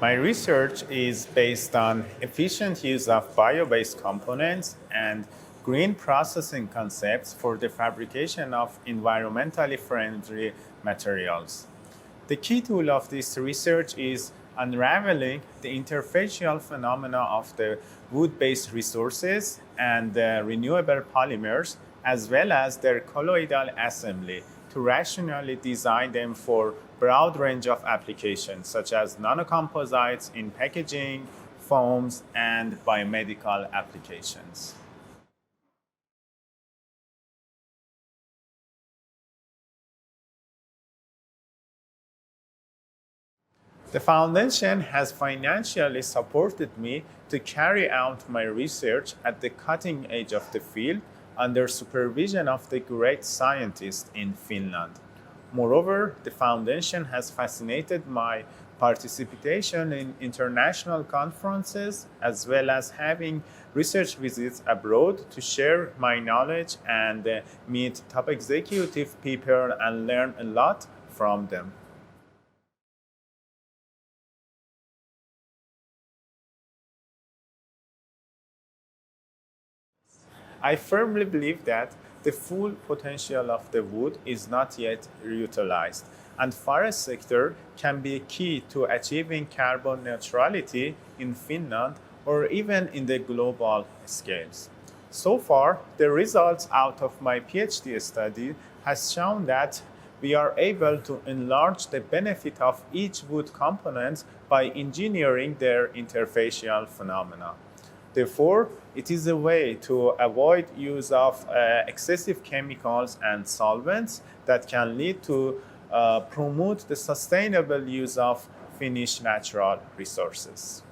My research is based on efficient use of bio-based components and green processing concepts for the fabrication of environmentally friendly materials. The key tool of this research is unraveling the interfacial phenomena of the wood-based resources and the renewable polymers, as well as their colloidal assembly, to rationally design them for broad range of applications, such as nanocomposites in packaging, foams, and biomedical applications. The foundation has financially supported me to carry out my research at the cutting edge of the field under supervision of the great scientists in Finland. Moreover, the foundation has facilitated my participation in international conferences as well as having research visits abroad to share my knowledge and meet top executive people and learn a lot from them. I firmly believe that the full potential of the wood is not yet utilized, and forest sector can be key to achieving carbon neutrality in Finland or even in the global scales. So far, the results out of my PhD study has shown that we are able to enlarge the benefit of each wood component by engineering their interfacial phenomena. Therefore, it is a way to avoid use of excessive chemicals and solvents that can lead to promote the sustainable use of finished natural resources.